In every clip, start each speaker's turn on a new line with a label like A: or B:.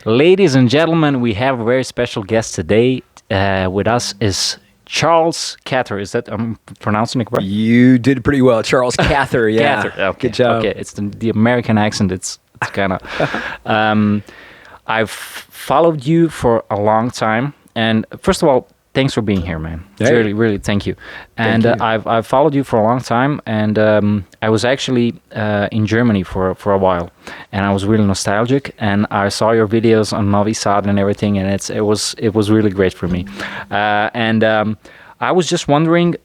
A: Ladies and gentlemen, we have a very special guest today. With us is Charles Cather. Is that I'm pronouncing it right?
B: You did pretty well, Charles Cather. Yeah,
A: Cather. Okay.
B: Good job.
A: Okay, it's the American accent. It's kind of. I've followed you for a long time, and first of all, thanks for being here, man.
B: Hey.
A: Really, thank you. And
B: Thank you.
A: I've followed you for a long time, and I was actually in Germany for a while, and I was really nostalgic. And I saw your videos on Novi Sad and everything, and it was really great for me. And I was just wondering.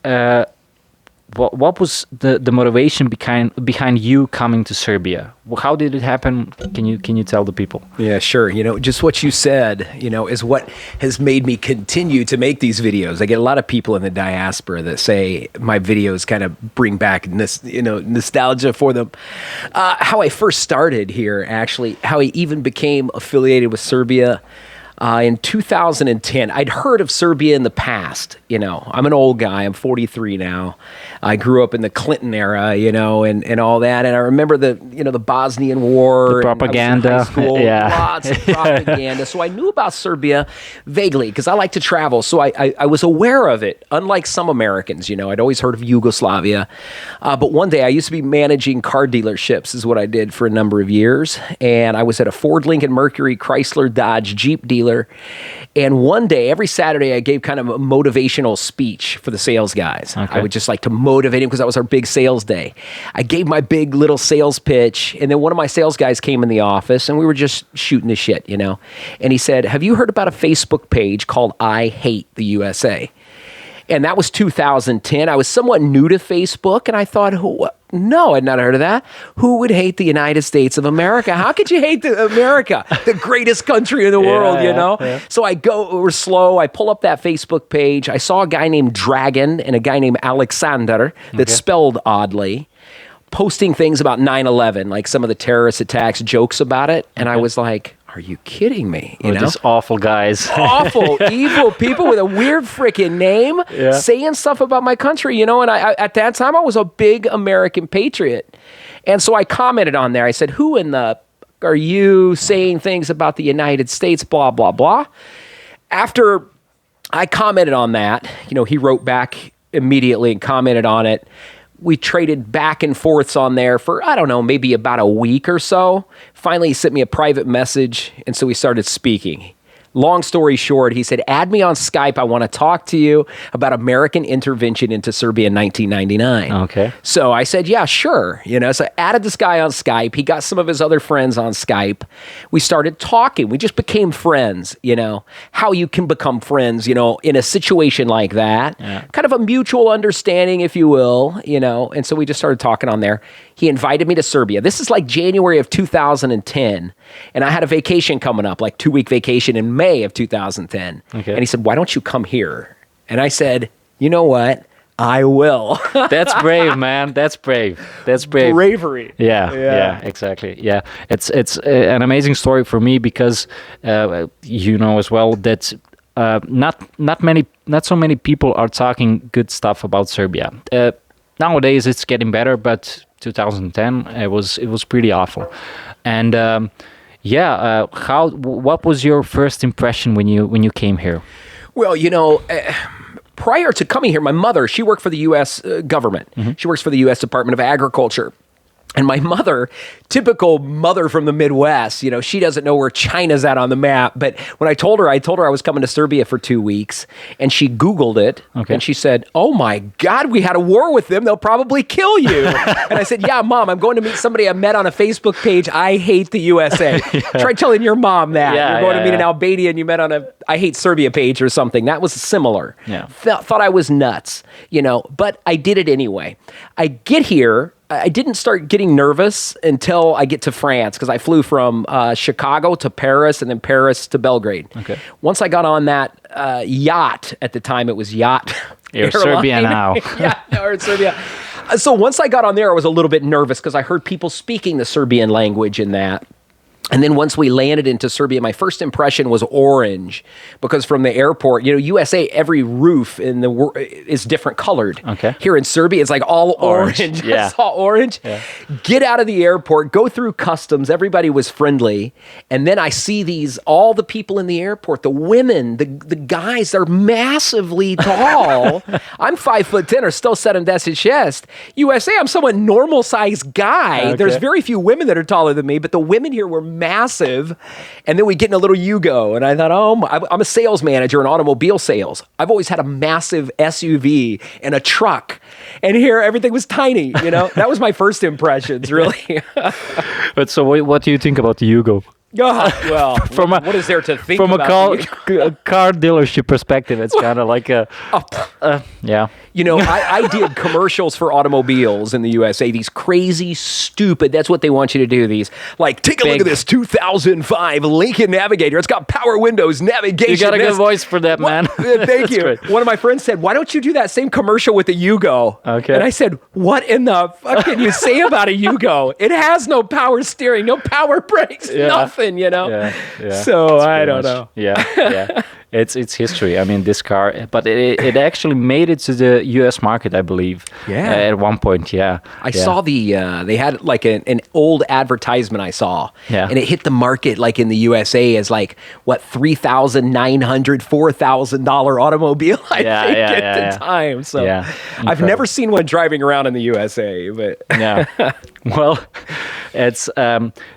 A: What was the motivation behind you coming to Serbia? How did it happen? Can you tell the people?
B: Yeah, sure. Just what you said, is what has made me continue to make these videos. I get a lot of people in the diaspora that say my videos kind of bring back nostalgia for them. How I first started here, actually, how I even became affiliated with Serbia. In 2010, I'd heard of Serbia in the past. I'm an old guy. I'm 43 now. I grew up in the Clinton era, and all that. And I remember the Bosnian War.
A: The propaganda.
B: And I was in high school,
A: Yeah.
B: Lots of propaganda. So I knew about Serbia vaguely because I like to travel. So I was aware of it, unlike some Americans. I'd always heard of Yugoslavia. But one day I used to be managing car dealerships is what I did for a number of years. And I was at a Ford, Lincoln, Mercury, Chrysler, Dodge, Jeep dealer. And one day, every Saturday, I gave kind of a motivational speech for the sales guys.
A: Okay.
B: I would just like to motivate them because that was our big sales day. I gave my big little sales pitch, and then one of my sales guys came in the office, and we were just shooting the shit, And he said, "Have you heard about a Facebook page called I Hate the USA?" And that was 2010. I was somewhat new to Facebook, and I thought, no, I'd not heard of that. Who would hate the United States of America? How could you hate America, the greatest country in the world,
A: Yeah.
B: So we're slow. I pull up that Facebook page. I saw a guy named Dragon and a guy named Alexander that's spelled oddly, posting things about 9/11, like some of the terrorist attacks, jokes about it. And I was like, are you kidding me?
A: These awful guys.
B: Awful, evil people with a weird freaking name saying stuff about my country, And I at that time, I was a big American patriot. And so I commented on there. I said, who in the are you saying things about the United States, blah, blah, blah. After I commented on that, he wrote back immediately and commented on it. We traded back and forths on there for, I don't know, maybe about a week or so. Finally, he sent me a private message, and so we started speaking. Long story short, he said, add me on Skype. I want to talk to you about American intervention into Serbia in 1999.
A: Okay.
B: So I said, yeah, sure. So I added this guy on Skype. He got some of his other friends on Skype. We started talking. We just became friends, how you can become friends, in a situation like that.
A: Yeah.
B: Kind of a mutual understanding, if you will, And so we just started talking on there. He invited me to Serbia. This is like January of 2010. And I had a vacation coming up, like 2-week vacation in May of 2010.
A: Okay.
B: And he said, why don't you come here? And I said, you know what? I will.
A: That's brave, man. That's brave.
B: Bravery.
A: Yeah, exactly. Yeah, it's an amazing story for me because as well that not so many people are talking good stuff about Serbia. Nowadays it's getting better, but 2010 it was pretty awful. And what was your first impression when you came here?
B: Well, prior to coming here, my mother, she worked for the U.S. government. Mm-hmm. She works for the U.S. Department of Agriculture. And my mother, typical mother from the Midwest, she doesn't know where China's at on the map. But when I told her I was coming to Serbia for 2 weeks, and she Googled it, and she said, oh my God, we had a war with them. They'll probably kill you. And I said, yeah, Mom, I'm going to meet somebody I met on a Facebook page. I hate the USA. Try telling your mom that. You're going to meet an Albanian you met on a I hate Serbia page or something. That was similar.
A: Yeah.
B: Thought I was nuts, but I did it anyway. I get here. I didn't start getting nervous until I get to France because I flew from Chicago to Paris and then Paris to Belgrade.
A: Okay.
B: Once I got on that yacht, at the time it was Yacht
A: You're
B: Airline.
A: Serbia now.
B: Or Serbia. So once I got on there, I was a little bit nervous because I heard people speaking the Serbian language in that. And then once we landed into Serbia, my first impression was orange, because from the airport, USA, every roof in the world is different colored.
A: Okay.
B: Here in Serbia, it's like all orange.
A: Yeah.
B: I saw orange. Yeah. Get out of the airport, go through customs. Everybody was friendly. And then I see all the people in the airport, the women, the guys, they're massively tall. I'm 5'10", are still 76. USA, I'm somewhat normal sized guy.
A: Okay.
B: There's very few women that are taller than me, but the women here were massive. And then we get in a little Yugo, and I thought, I'm a sales manager in automobile sales. I've always had a massive SUV and a truck, and here everything was tiny. That was my first impressions, really.
A: But so, what do you think about the Yugo?
B: Well, what is there to think
A: from
B: about?
A: From a car dealership perspective, it's kind of like yeah.
B: I did commercials for automobiles in the USA. These crazy, stupid, that's what they want you to do. These, like, take a look at this 2005 Lincoln Navigator. It's got power windows, navigation.
A: You got a good voice for that, man.
B: Thank you. Great. One of my friends said, why don't you do that same commercial with the Yugo? Okay. And I said, what in the fuck can you say about a Yugo? It has no power steering, no power brakes, nothing, Yeah. So I don't know.
A: Yeah. It's history. I mean, this car, but it actually made it to the U.S. market, I believe.
B: Yeah.
A: At one point, yeah.
B: I saw they had like an old advertisement I saw.
A: Yeah.
B: And it hit the market like in the USA as like, what, $3,900, $4,000 automobile, I think, at the time. So I've never seen one driving around in the USA, but.
A: Yeah. Well, it's,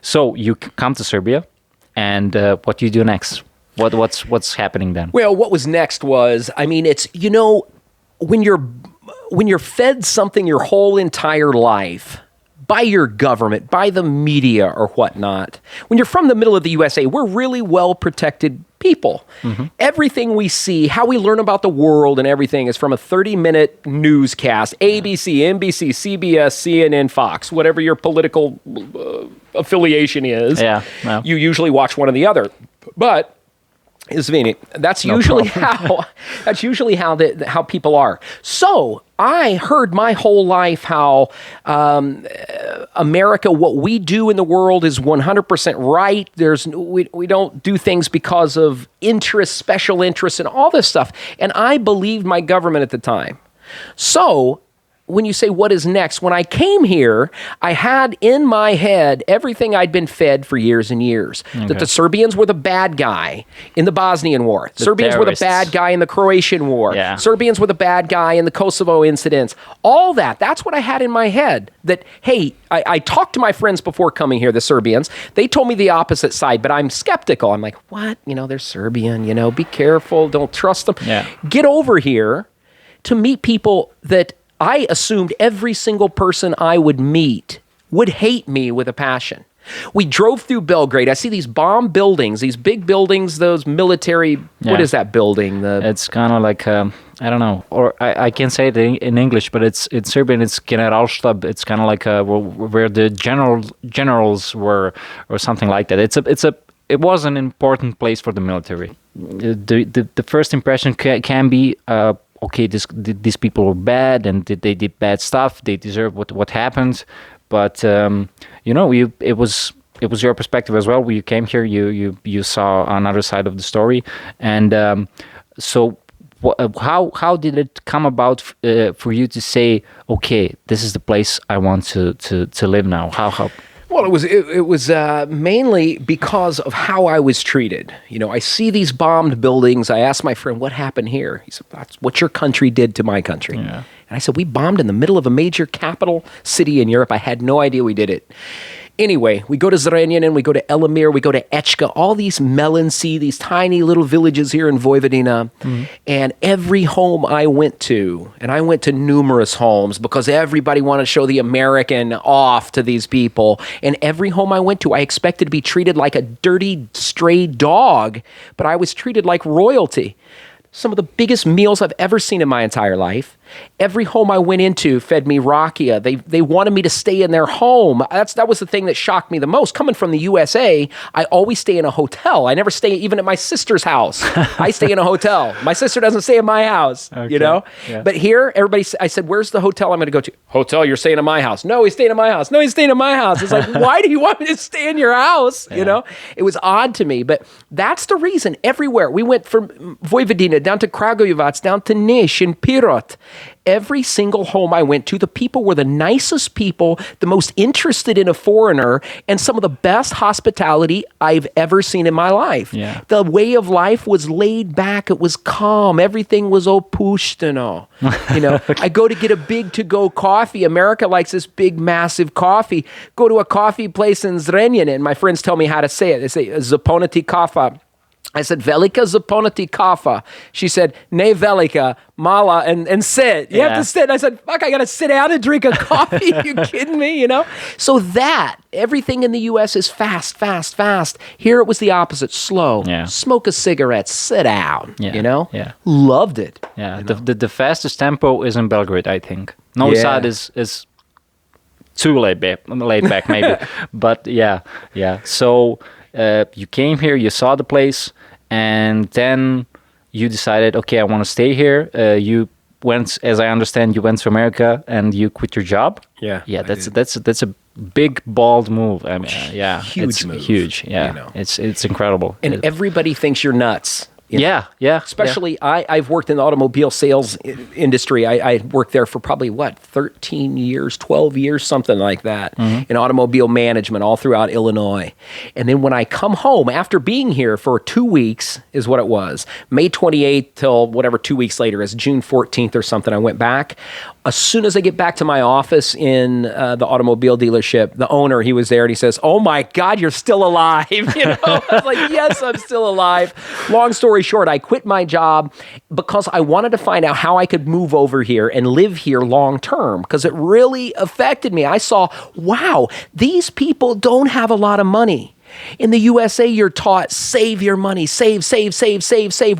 A: so you come to Serbia, and what do you do next? What's happening then?
B: Well, what was next was, I mean, it's, when you're fed something your whole entire life by your government, by the media or whatnot, when you're from the middle of the USA, we're really well protected people. Mm-hmm. Everything we see, how we learn about the world and everything is from a 30-minute newscast, ABC, NBC, CBS, CNN, Fox, whatever your political affiliation is.
A: Yeah. No.
B: You usually watch one or the other. But Izvini, that's usually how people are. So I heard my whole life how America, what we do in the world is 100% right. We don't do things because of interest, special interests, and all this stuff. And I believed my government at the time. So when you say what is next, when I came here, I had in my head everything I'd been fed for years and years. Okay. That the Serbians were the bad guy in the Bosnian War. Serbians
A: terrorists.
B: were the bad guy in the Croatian War.
A: Yeah.
B: Serbians were the bad guy in the Kosovo incidents. All that's what I had in my head. That, hey, I talked to my friends before coming here, the Serbians. They told me the opposite side, but I'm skeptical. I'm like, what? They're Serbian, be careful, don't trust them.
A: Yeah.
B: Get over here to meet people that I assumed every single person I would meet would hate me with a passion. We drove through Belgrade. I see these bomb buildings, these big buildings, those military, what is that building?
A: It's kind of like, I don't know, or I can't say it in English, but it's Serbian, it's Generalstab. It's kind of like where the generals were, or something like that. It was an important place for the military. The first impression can be, okay, these people were bad and they did bad stuff. They deserve what happened, but it was your perspective as well. When you came here, you saw another side of the story, and so how did it come about for you to say, okay, this is the place I want to live now? How?
B: Well, it was mainly because of how I was treated. I see these bombed buildings. I asked my friend, what happened here? He said, that's what your country did to my country. Yeah. And I said, we bombed in the middle of a major capital city in Europe. I had no idea we did it. Anyway, we go to Zrenjanin, we go to Elimir, we go to Echka, all these Melanci, these tiny little villages here in Vojvodina. Mm-hmm. And every home I went to, and I went to numerous homes because everybody wanted to show the American off to these people. And every home I went to, I expected to be treated like a dirty, stray dog, but I was treated like royalty. Some of the biggest meals I've ever seen in my entire life. Every home I went into fed me rakia. They wanted me to stay in their home. That was the thing that shocked me the most. Coming from the USA, I always stay in a hotel. I never stay even at my sister's house. I stay in a hotel. My sister doesn't stay in my house, you know? Yeah. But here, I said, where's the hotel I'm going to go to? Hotel, you're staying in my house. No, he's staying in my house. No, he's staying in my house. It's like, why do you want me to stay in your house? You know? It was odd to me, but that's the reason everywhere. We went from Vojvodina down to Kragujevac, down to Niš and Pirot. Every single home I went to, the people were the nicest people, the most interested in a foreigner, and some of the best hospitality I've ever seen in my life. Yeah. The way of life was laid back. It was calm. Everything was opušteno. You know, I go to get a big to-go coffee. America likes this big, massive coffee. Go to a coffee place in Zrenjanin. My friends tell me how to say it. They say, zaponiti kafa. I said, velika zaponiti kafa. She said, ne velika, mala, and sit. You have to sit. I said, fuck, I got to sit down and drink a coffee. You kidding me, you know? So everything in the U.S. is fast, fast, fast. Here it was the opposite, slow. Yeah. Smoke a cigarette, sit down, you know? Yeah. Loved it.
A: Yeah, the fastest tempo is in Belgrade, I think. Novi Sad is too laid back maybe. But yeah. So you came here, you saw the place, and then you decided, okay, I want to stay here. You went, as I understand, you went to America and you quit your job. Yeah. That's a big, bold move. I mean,
B: huge move.
A: Huge. Yeah, you know. It's incredible.
B: And everybody thinks you're nuts. You know?
A: Yeah.
B: Especially, I've worked in the automobile sales industry. I worked there for probably, 13 years, 12 years, something like that, in automobile management all throughout Illinois. And then when I come home, after being here for 2 weeks, is what it was, May 28th till whatever 2 weeks later is June 14th or something, I went back. As soon as I get back to my office in the automobile dealership, the owner, he was there and he says, "Oh my God, you're still alive." You know, I was like, yes, I'm still alive. Long story short, I quit my job because I wanted to find out how I could move over here and live here long term, because it really affected me. I saw, wow, these people don't have a lot of money. In the USA, you're taught, save your money, save,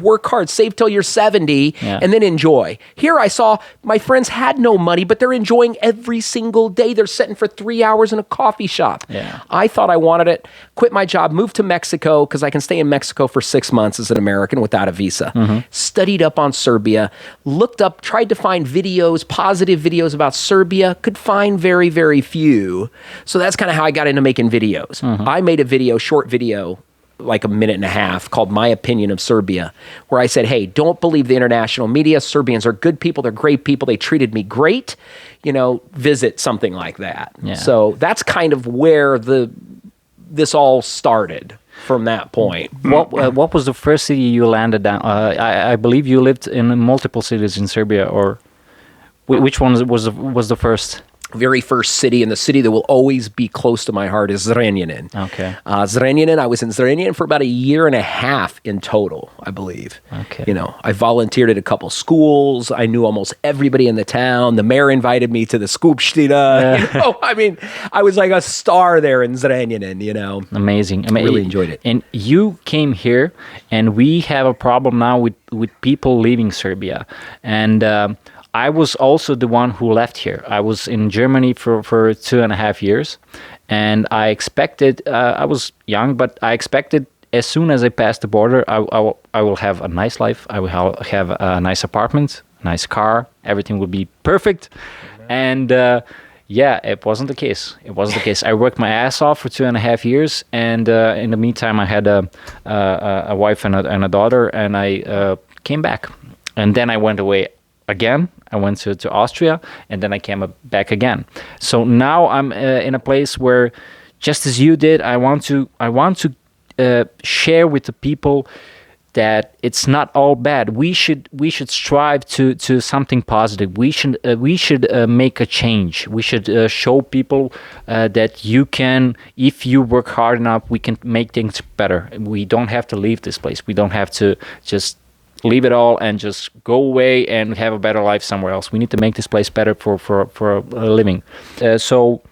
B: work hard, save till you're 70, and then enjoy. Here I saw my friends had no money, but they're enjoying every single day. They're sitting for 3 hours in a coffee shop. Yeah. I thought I wanted it, quit my job, moved to Mexico, because I can stay in Mexico for 6 months as an American without a visa. Studied up on Serbia, looked up, tried to find videos, positive videos about Serbia, could find very, very few. So that's kind of how I got into making videos. I made a short video, like a minute and a half, called My Opinion of Serbia, where I said, hey, don't believe the international media. Serbians are good people. They're great people. They treated me great. You know, visit something like that. Yeah. So that's kind of where this all started from that point.
A: What was the first city you landed down? I believe you lived in multiple cities in Serbia, or which one was the first?
B: Very first city, and the city that will always be close to my heart is Zrenjanin. Okay. Zrenjanin, I was in Zrenjanin for about 1.5 years in total, I believe. Okay. You know, I volunteered at a couple schools. I knew almost everybody in the town. The mayor invited me to the skupština. You know, I mean, I was like a star there in Zrenjanin, you know.
A: Amazing.
B: I really enjoyed it.
A: And you came here, and we have a problem now with people leaving Serbia. And I was also the one who left here. I was in Germany for 2.5 years, and I expected, I was young, but I expected as soon as I passed the border, I will have a nice life. I will have a nice apartment, nice car. Everything will be perfect. And it wasn't the case. I worked my ass off for 2.5 years, and in the meantime, I had a wife and a daughter, and I came back. And then I went away again. I went to Austria, and then I came back again. So now I'm in a place where, just as you did, I want to share with the people that it's not all bad. We should strive to something positive. We should make a change. We should show people that you can, if you work hard enough, we can make things better. We don't have to leave this place. We don't have to just leave it all and just go away and have a better life somewhere else. We need to make this place better for a living. You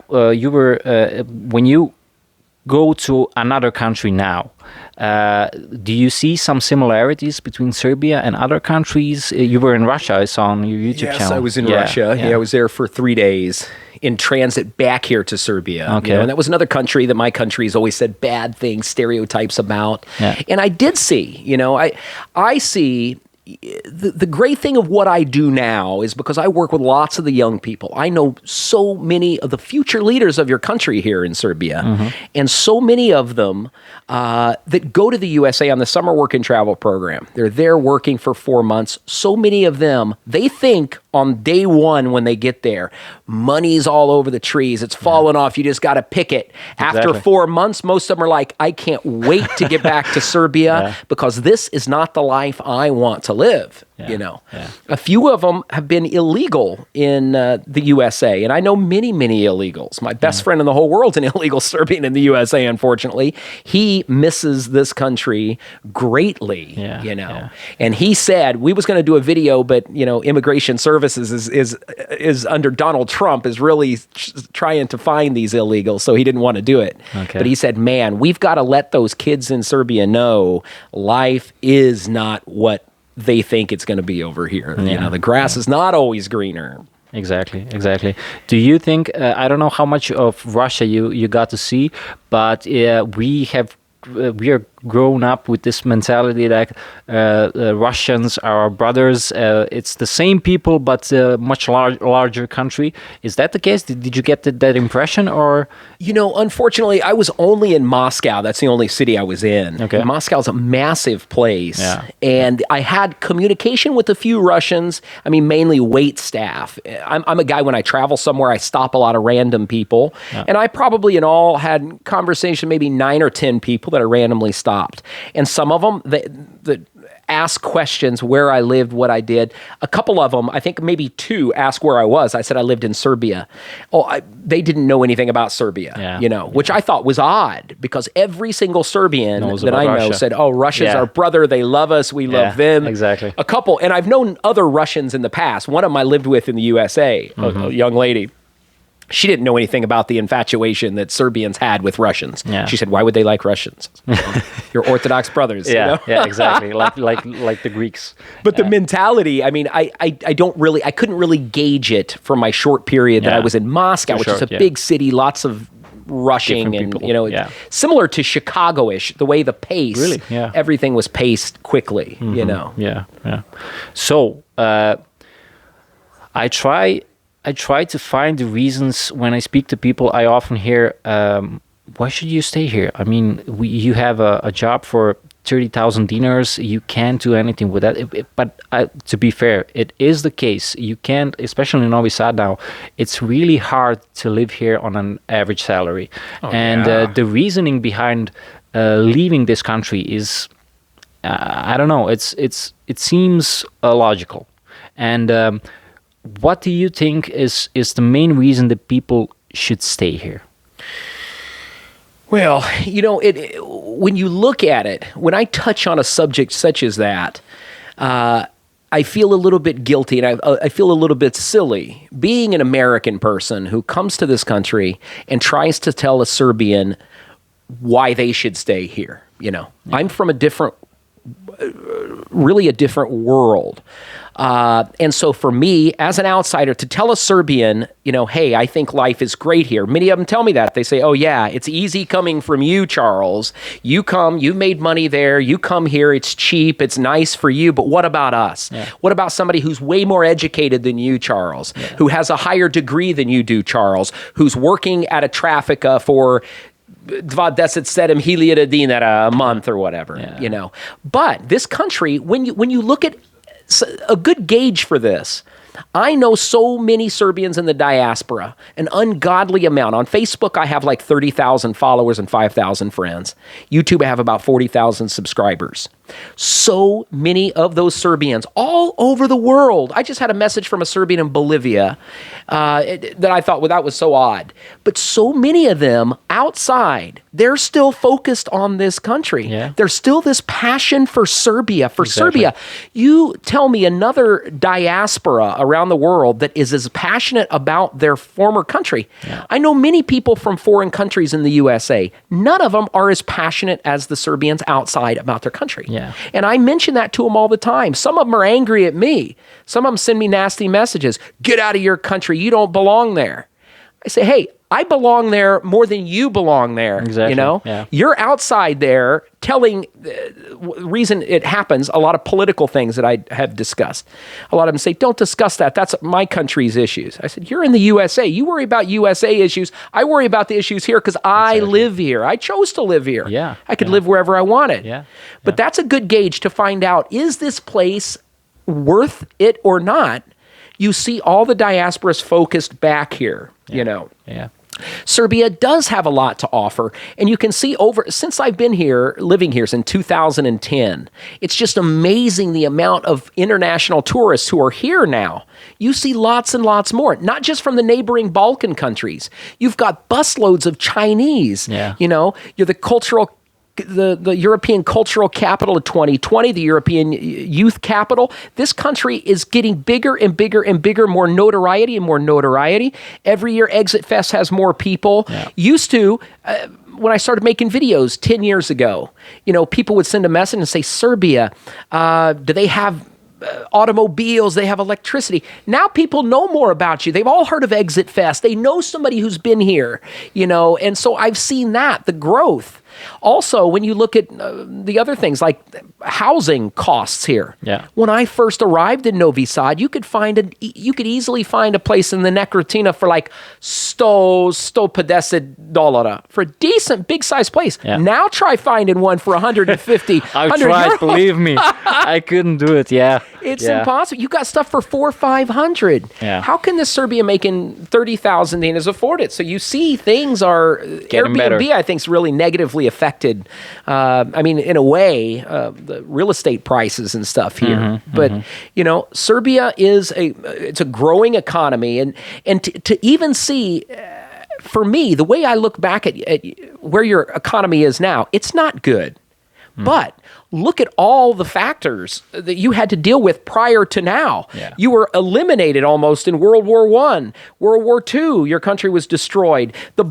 A: were when you go to another country now, do you see some similarities between Serbia and other countries? You were in Russia, I saw on your YouTube channel.
B: Yes, I was in Russia. Yeah, I was there for 3 days in transit back here to Serbia.
A: Okay.
B: And that was another country that my country has always said bad things, stereotypes about.
A: Yeah.
B: And I did see, I see the great thing of what I do now is because I work with lots of the young people. I know so many of the future leaders of your country here in Serbia, and so many of them that go to the USA on the summer work and travel program. They're there working for 4 months. So many of them, they think on day one when they get there, money's all over the trees. It's falling off. You just got to pick it. After 4 months, most of them are like, I can't wait to get back to Serbia because this is not the life I want to live. A few of them have been illegal in the USA, and I know many illegals. My best friend in the whole world's an illegal Serbian in the USA, unfortunately. He misses this country greatly, and he said we was going to do a video, but immigration services is under Donald Trump is really trying to find these illegals, so he didn't want to do it. But he said, man, we've got to let those kids in Serbia know life is not what they think it's going to be over here. The grass is not always greener.
A: Exactly. Do you think, I don't know how much of Russia you got to see, but we are grown up with this mentality that Russians are our brothers. It's the same people, but much larger country. Is that the case? Did you get that impression, or?
B: Unfortunately, I was only in Moscow. That's the only city I was in.
A: Okay.
B: Moscow's a massive place, and I had communication with a few Russians. I mean, mainly wait staff. I'm a guy, when I travel somewhere, I stop a lot of random people, and I probably in all had conversation maybe 9 or 10 people that I randomly stopped. And some of them that asked questions where I lived, what I did. A couple of them, I think maybe 2, asked where I was. I said I lived in Serbia. They didn't know anything about Serbia, which I thought was odd because every single Serbian that I know said, "Oh, Russia's our brother. They love us. We love them."
A: Exactly.
B: A couple, and I've known other Russians in the past. One of them I lived with in the USA, a young lady. She didn't know anything about the infatuation that Serbians had with Russians. Yeah. She said, "Why would they like Russians? You're Orthodox brothers."
A: Yeah, exactly. like the Greeks.
B: But the mentality, I mean, I couldn't really gauge it from my short period that I was in Moscow, which is a big city, lots of rushing
A: different
B: and
A: people.
B: Similar to Chicago-ish, the way the pace, everything was paced quickly.
A: Yeah. So I try to find the reasons. When I speak to people, I often hear, why should you stay here? I mean, you have a job for 30,000 dinars. You can't do anything with that. But to be fair, it is the case. You can't, especially in Novi Sad now, it's really hard to live here on an average salary. The reasoning behind leaving this country is, I don't know, it seems logical. And what do you think is the main reason that people should stay here?
B: Well, when you look at it, when I touch on a subject such as that, I feel a little bit guilty and I feel a little bit silly being an American person who comes to this country and tries to tell a Serbian why they should stay here. I'm from a different world. And so for me, as an outsider, to tell a Serbian, hey, I think life is great here. Many of them tell me that. They say, oh, yeah, it's easy coming from you, Charles. You come, you made money there. You come here. It's cheap. It's nice for you. But what about us? Yeah. What about somebody who's way more educated than you, Charles, who has a higher degree than you do, Charles, who's working at a Traffica for 27,000 dinara a month or whatever, But this country, when you look at a good gauge for this, I know so many Serbians in the diaspora, an ungodly amount. On Facebook, I have like 30,000 followers and 5,000 friends. YouTube, I have about 40,000 subscribers. So many of those Serbians all over the world. I just had a message from a Serbian in Bolivia that I thought, well, that was so odd. But so many of them outside, they're still focused on this country. Yeah. There's still this passion for Serbia, Serbia. You tell me another diaspora around the world that is as passionate about their former country. Yeah. I know many people from foreign countries in the USA. None of them are as passionate as the Serbians outside about their country.
A: Yeah.
B: And I mention that to them all the time. Some of them are angry at me. Some of them send me nasty messages. Get out of your country. You don't belong there. I say, hey, I belong there more than you belong there.
A: Exactly.
B: You know,
A: yeah.
B: You're outside there telling reason it happens. A lot of political things that I have discussed. A lot of them say, don't discuss that. That's my country's issues. I said, you're in the USA. You worry about USA issues. I worry about the issues here because I live here. I chose to live here.
A: Yeah.
B: I could live wherever I wanted.
A: Yeah.
B: But that's a good gauge to find out, is this place worth it or not? You see all the diasporas focused back here, you know.
A: Yeah.
B: Serbia does have a lot to offer, and you can see since I've been here, living here since 2010, it's just amazing the amount of international tourists who are here now. You see lots and lots more, not just from the neighboring Balkan countries. You've got busloads of Chinese, you know, you're the European Cultural Capital of 2020, the European Youth Capital. This country is getting bigger and bigger and bigger, more notoriety and more notoriety. Every year, Exit Fest has more people. Yeah. Used to, when I started making videos 10 years ago, you know, people would send a message and say, Serbia, do they have automobiles, they have electricity. Now people know more about you. They've all heard of Exit Fest. They know somebody who's been here, you know, and so I've seen that, the growth. Also, when you look at the other things like housing costs here. Yeah. When I first arrived in Novi Sad, you could easily find a place in the Nekrotina for like $150 for a decent big size place. Yeah. Now try finding one for 150.
A: I've tried,
B: euros.
A: Believe me. I couldn't do it. Yeah.
B: It's impossible. You got stuff for $400-500.
A: Yeah.
B: How can this Serbia making 30,000 dinas afford it? So you see things are
A: getting
B: Airbnb,
A: better.
B: I think, is really negatively affected. I mean, in a way, the real estate prices and stuff here. But you know, Serbia is it's a growing economy, and to even see. For me, the way I look back at where your economy is now, it's not good. But look at all the factors that you had to deal with prior to now. Yeah. You were eliminated almost in World War I. World War II, your country was destroyed. The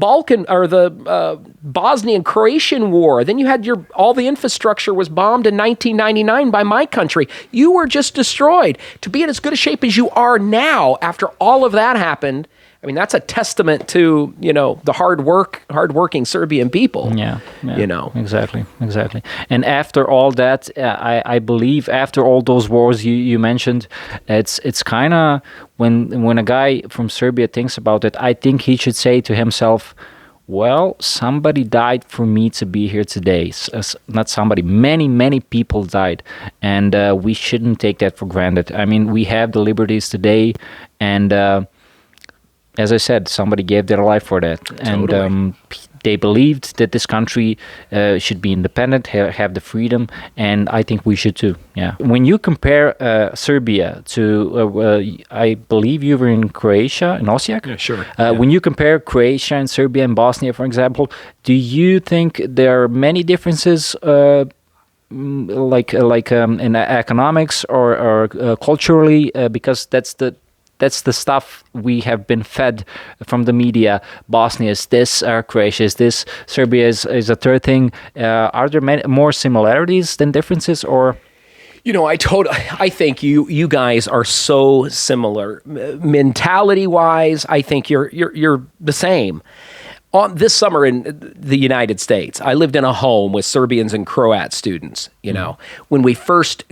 B: Bosnian Croatian War. Then you had all the infrastructure was bombed in 1999 by my country. You were just destroyed. To be in as good a shape as you are now after all of that happened, I mean, that's a testament to, you know, the hardworking Serbian people. Yeah, you know.
A: Exactly. And after all that, I believe after all those wars you mentioned, it's kind of, when a guy from Serbia thinks about it, I think he should say to himself, well, somebody died for me to be here today. Not somebody, many people died. And we shouldn't take that for granted. I mean, we have the liberties today, and as I said, somebody gave their life for that. Totally. And they believed that this country should be independent, have the freedom, and I think we should too. Yeah. When you compare Serbia to, I believe you were in Croatia, in Osijek?
C: Yeah, sure.
A: When you compare Croatia and Serbia and Bosnia, for example, do you think there are many differences like in economics or culturally? Because that's the stuff we have been fed from the media. Bosnia is this, Croatia is this, Serbia is a third thing. Are there more similarities than differences, or?
B: You know, I think you guys are so similar. Mentality-wise, I think you're the same. This summer in the United States, I lived in a home with Serbians and Croat students. You know, when I first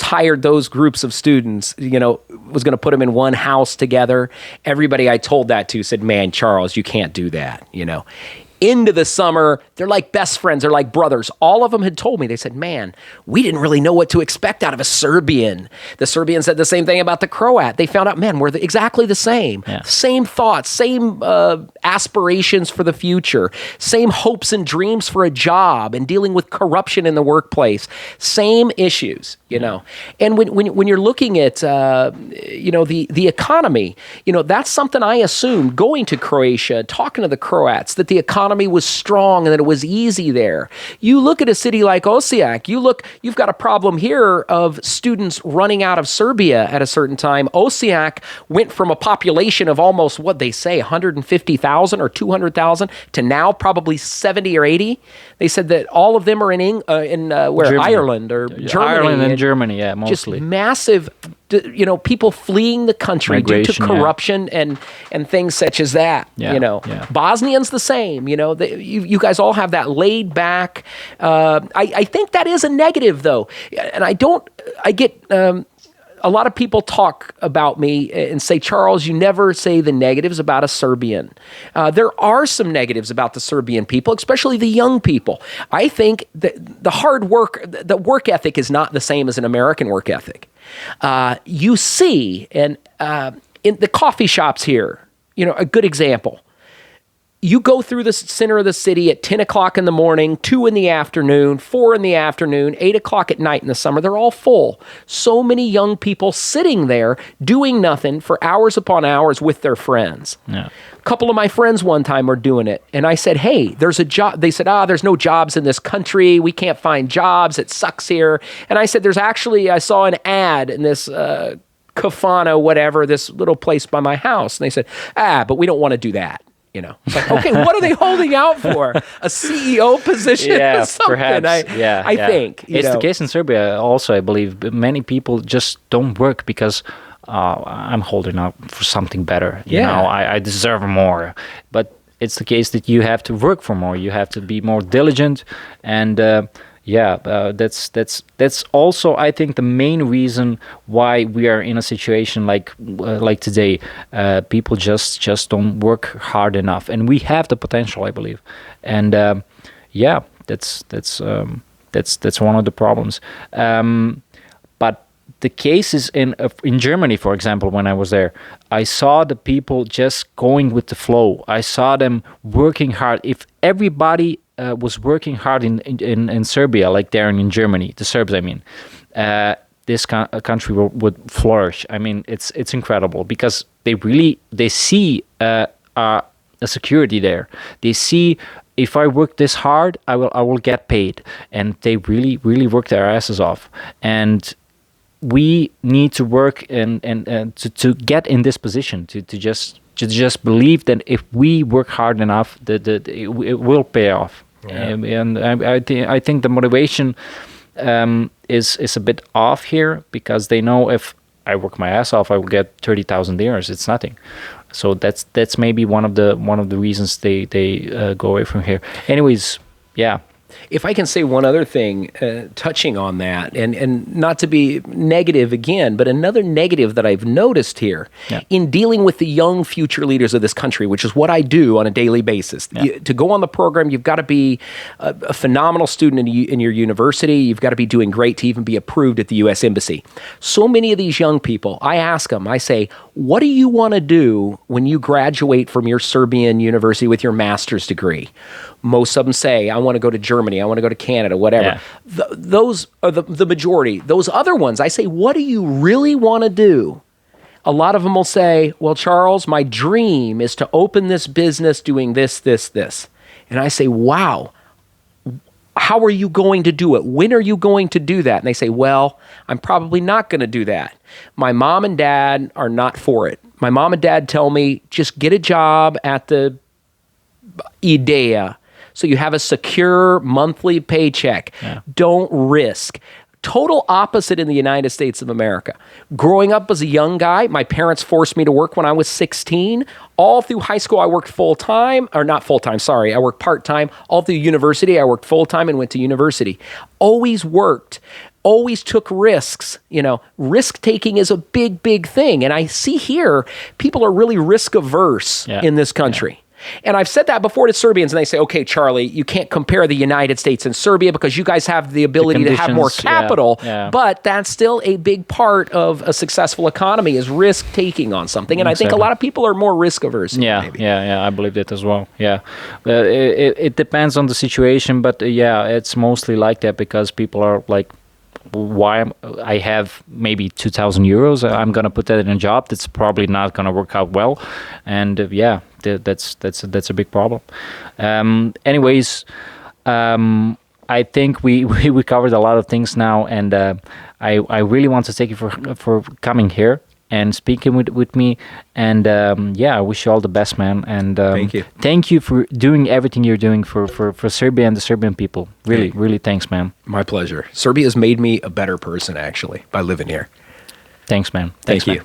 B: hired those groups of students, you know, was going to put them in one house together. Everybody I told that to said, "Man, Charles, you can't do that." You know. Into the summer, they're like best friends, they're like brothers. All of them had told me, they said, man, we didn't really know what to expect out of a Serbian. The Serbian said the same thing about the Croat. They found out, man, we're exactly the same. Yeah. Same thoughts, same aspirations for the future, same hopes and dreams for a job and dealing with corruption in the workplace. Same issues, you know. And when you're looking at, you know, the economy, you know, that's something I assume going to Croatia, talking to the Croats, that the economy economy was strong and that it was easy there. You look at a city like Osijek, you've got a problem here of students running out of Serbia at a certain time. Osijek went from a population of almost, what they say, 150,000 or 200,000 to now probably 70 or 80. They said that all of them are in where? Ireland or Germany.
A: Ireland and Germany, yeah, mostly.
B: Just massive, people fleeing the country due to corruption and things such as that. Bosnians the same. You guys all have that laid back. I think that is a negative though, and I get. A lot of people talk about me and say, Charles, you never say the negatives about a Serbian. There are some negatives about the Serbian people, especially the young people. I think that the hard work, the work ethic is not the same as an American work ethic. You see, and in the coffee shops here, a good example. You go through the center of the city at 10 o'clock in the morning, 2 in the afternoon, 4 in the afternoon, 8 o'clock at night in the summer. They're all full. So many young people sitting there doing nothing for hours upon hours with their friends. Yeah. A couple of my friends one time were doing it. And I said, hey, there's a job. They said, there's no jobs in this country. We can't find jobs. It sucks here. And I said, I saw an ad in this Kafana, whatever, this little place by my house. And they said, but we don't want to do that. It's like, okay, what are they holding out for? A CEO position or something?
A: Perhaps.
B: I think.
A: It's the case in Serbia also, I believe. Many people just don't work because I'm holding out for something better. I deserve more. But it's the case that you have to work for more. You have to be more diligent. And that's also, I think, the main reason why we are in a situation like today. People just don't work hard enough, and we have the potential, I believe. And that's one of the problems. But the case is in Germany, for example. When I was there, I saw the people just going with the flow. I saw them working hard. If everybody was working hard in Serbia, like there in Germany, the Serbs, I mean, this country would flourish. I mean, it's incredible because they see a security there. They see, if I work this hard, I will get paid, and they really work their asses off. And we need to work and to get in this position to just believe that if we work hard enough, it will pay off. Yeah. And I think the motivation is a bit off here, because they know if I work my ass off, I will get 30,000 dirhams. It's nothing. So that's maybe one of the reasons they go away from here. Anyways, yeah.
B: If I can say one other thing, touching on that, and not to be negative again, but another negative that I've noticed here in dealing with the young future leaders of this country, which is what I do on a daily basis. To go on the program, you've got to be a phenomenal student in your university. You've got to be doing great to even be approved at the U.S. Embassy. So many of these young people, I ask them, I say, what do you want to do when you graduate from your Serbian university with your master's degree? Most of them say, I want to go to Germany, I want to go to Canada, whatever. Yeah. Those are the majority. Those other ones, I say, what do you really want to do? A lot of them will say, well, Charles, my dream is to open this business doing this, this, this. And I say, wow, how are you going to do it? When are you going to do that? And they say, well, I'm probably not going to do that. My mom and dad are not for it. My mom and dad tell me, just get a job at the IDEA, so you have a secure monthly paycheck. Yeah. Don't risk. Total opposite in the United States of America. Growing up as a young guy, my parents forced me to work when I was 16. All through high school, I worked full-time, or not full-time, sorry. I worked part-time. All through university, I worked full-time and went to university. Always worked. Always took risks. Risk-taking is a big, big thing. And I see here, people are really risk-averse in this country. Yeah. And I've said that before to Serbians, and they say, okay, Charlie, you can't compare the United States and Serbia because you guys have the ability to have more capital, but that's still a big part of a successful economy is risk-taking on something. And I think a lot of people are more risk-averse.
A: Yeah, I believe that as well. Yeah, it depends on the situation, but it's mostly like that because people are like why I have maybe 2,000 euros. I'm gonna put that in a job that's probably not gonna work out well, and that's a big problem. Anyways, I think we covered a lot of things now, and I really want to thank you for coming here and speaking with me, and I wish you all the best, man. And thank you for doing everything you're doing for Serbia and the Serbian people. Really thanks, man.
B: My pleasure. Serbia has made me a better person, actually, by living here.
A: Thanks, man.
B: Thank you.